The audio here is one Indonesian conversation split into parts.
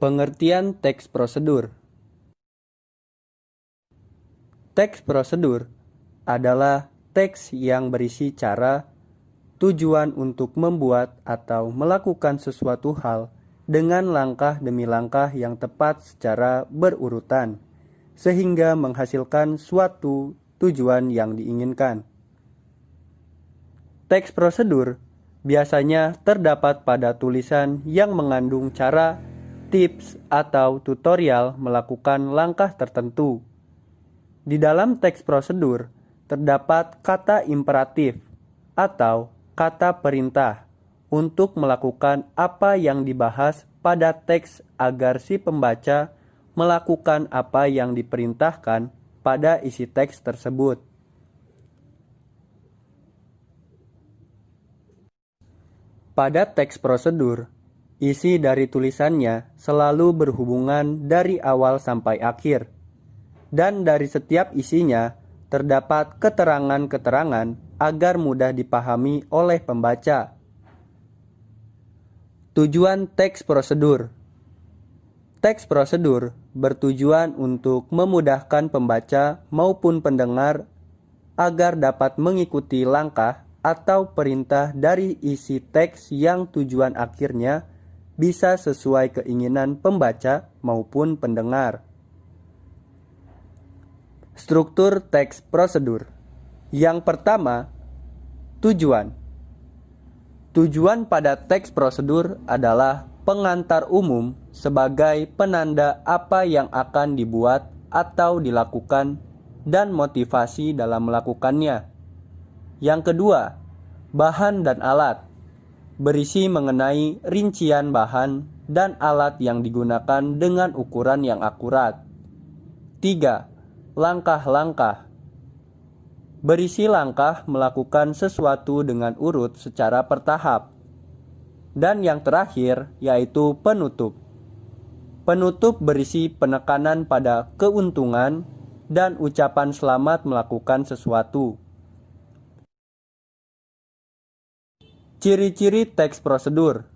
Pengertian teks prosedur. Teks prosedur adalah teks yang berisi cara, tujuan untuk membuat atau melakukan sesuatu hal dengan langkah demi langkah yang tepat secara berurutan, sehingga menghasilkan suatu tujuan yang diinginkan. Teks prosedur biasanya terdapat pada tulisan yang mengandung cara, tips, atau tutorial melakukan langkah tertentu. Di dalam teks prosedur terdapat kata imperatif atau kata perintah untuk melakukan apa yang dibahas pada teks agar si pembaca melakukan apa yang diperintahkan pada isi teks tersebut. Pada teks prosedur, isi dari tulisannya selalu berhubungan dari awal sampai akhir, dan dari setiap isinya terdapat keterangan-keterangan agar mudah dipahami oleh pembaca. Tujuan teks prosedur. Teks prosedur bertujuan untuk memudahkan pembaca maupun pendengar agar dapat mengikuti langkah atau perintah dari isi teks yang tujuan akhirnya bisa sesuai keinginan pembaca maupun pendengar. Struktur teks prosedur. Yang pertama, tujuan. Tujuan pada teks prosedur adalah pengantar umum sebagai penanda apa yang akan dibuat atau dilakukan dan motivasi dalam melakukannya. Yang kedua, bahan dan alat. Berisi mengenai rincian bahan dan alat yang digunakan dengan ukuran yang akurat. 3. Langkah-langkah. Berisi langkah melakukan sesuatu dengan urut secara bertahap. Dan yang terakhir yaitu penutup. Penutup berisi penekanan pada keuntungan dan ucapan selamat melakukan sesuatu. Ciri-ciri teks prosedur.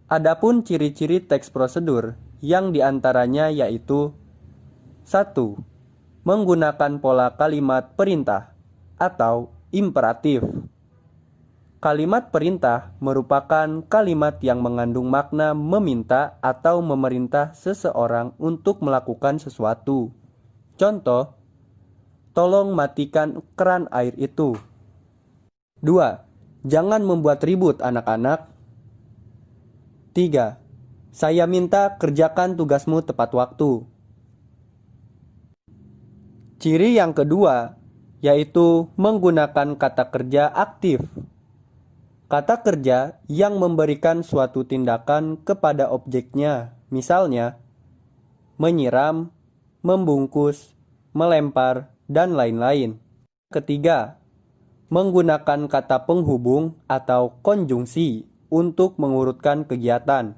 Adapun ciri-ciri teks prosedur yang diantaranya yaitu 1. Menggunakan pola kalimat perintah atau imperatif. Kalimat perintah merupakan kalimat yang mengandung makna meminta atau memerintah seseorang untuk melakukan sesuatu. Contoh, tolong matikan keran air itu. 2. Jangan membuat ribut anak-anak. 3. Saya minta kerjakan tugasmu tepat waktu. Ciri yang kedua yaitu menggunakan kata kerja aktif. Kata kerja yang memberikan suatu tindakan kepada objeknya, misalnya menyiram, membungkus, melempar, dan lain-lain. Ketiga, menggunakan kata penghubung atau konjungsi untuk mengurutkan kegiatan.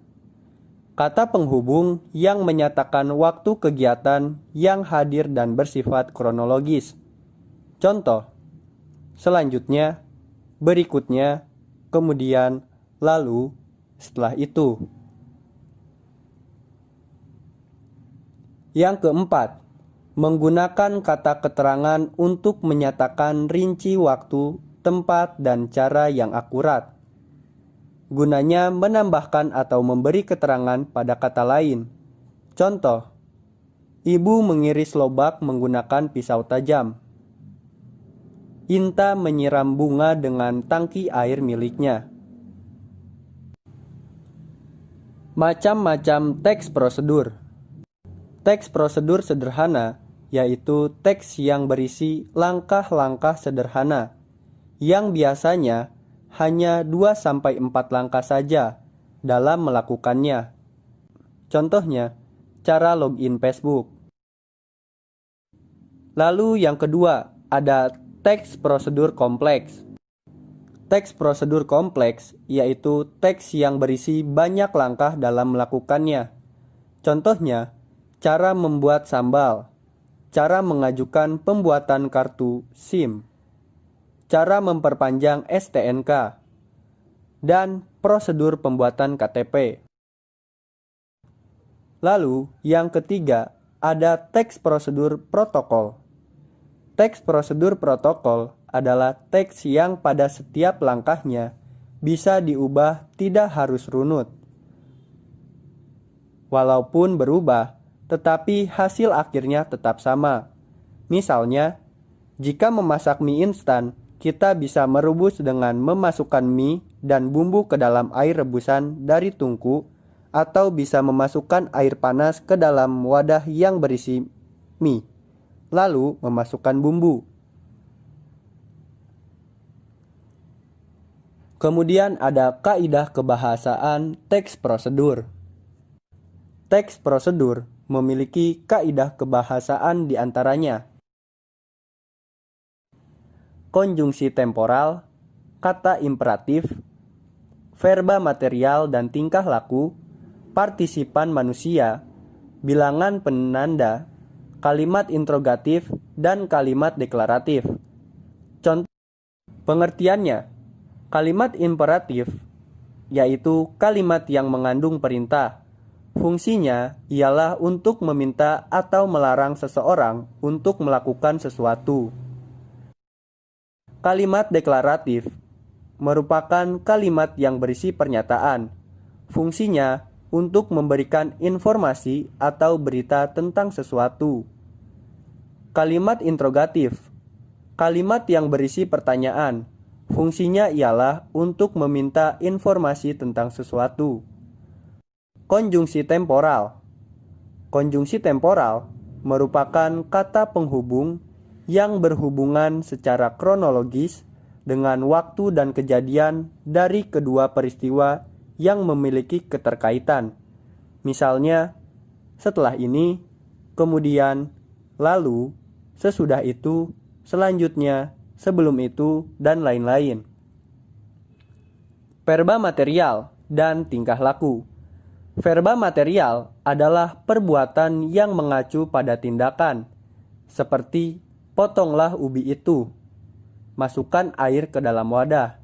Kata penghubung yang menyatakan waktu kegiatan yang hadir dan bersifat kronologis. Contoh, selanjutnya, berikutnya, kemudian, lalu, setelah itu. Yang keempat, menggunakan kata keterangan untuk menyatakan rinci waktu, tempat, dan cara yang akurat. Gunanya menambahkan atau memberi keterangan pada kata lain. Contoh, ibu mengiris lobak menggunakan pisau tajam. Inta menyiram bunga dengan tangki air miliknya. Macam-macam teks prosedur. Teks prosedur sederhana yaitu teks yang berisi langkah-langkah sederhana yang biasanya hanya 2-4 langkah saja dalam melakukannya. Contohnya, cara login Facebook. Lalu yang kedua, ada teks prosedur kompleks. Teks prosedur kompleks yaitu teks yang berisi banyak langkah dalam melakukannya. Contohnya, cara membuat sambal, cara mengajukan pembuatan kartu SIM, cara memperpanjang STNK, dan prosedur pembuatan KTP. Lalu, yang ketiga, ada teks prosedur protokol. Teks prosedur protokol adalah teks yang pada setiap langkahnya bisa diubah, tidak harus runut. Walaupun berubah, tetapi hasil akhirnya tetap sama. Misalnya, jika memasak mie instan, kita bisa merebus dengan memasukkan mie dan bumbu ke dalam air rebusan dari tungku, atau bisa memasukkan air panas ke dalam wadah yang berisi mie, lalu memasukkan bumbu. Kemudian ada kaidah kebahasaan teks prosedur. Teks prosedur memiliki kaidah kebahasaan di antaranya konjungsi temporal, kata imperatif, verba material dan tingkah laku, partisipan manusia, bilangan penanda, kalimat interrogatif, dan kalimat deklaratif. Contoh pengertiannya, kalimat imperatif yaitu kalimat yang mengandung perintah. Fungsinya ialah untuk meminta atau melarang seseorang untuk melakukan sesuatu. Kalimat deklaratif merupakan kalimat yang berisi pernyataan. Fungsinya untuk memberikan informasi atau berita tentang sesuatu. Kalimat interrogatif, kalimat yang berisi pertanyaan. Fungsinya ialah untuk meminta informasi tentang sesuatu. Konjungsi temporal. Konjungsi temporal merupakan kata penghubung yang berhubungan secara kronologis dengan waktu dan kejadian dari kedua peristiwa yang memiliki keterkaitan. Misalnya, setelah ini, kemudian, lalu, sesudah itu, selanjutnya, sebelum itu, dan lain-lain. Verba material dan tingkah laku. Verba material adalah perbuatan yang mengacu pada tindakan, seperti potonglah ubi itu, masukkan air ke dalam wadah.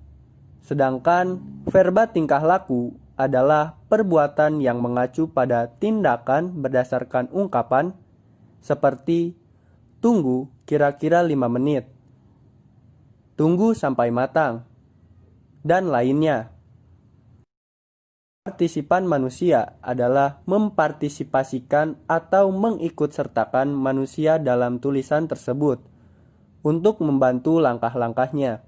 Sedangkan verba tingkah laku adalah perbuatan yang mengacu pada tindakan berdasarkan ungkapan, seperti tunggu kira-kira 5 menit, tunggu sampai matang, dan lainnya. Partisipan manusia adalah mempartisipasikan atau mengikutsertakan manusia dalam tulisan tersebut untuk membantu langkah-langkahnya.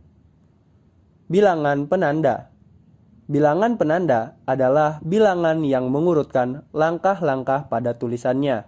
Bilangan penanda. Bilangan penanda adalah bilangan yang mengurutkan langkah-langkah pada tulisannya.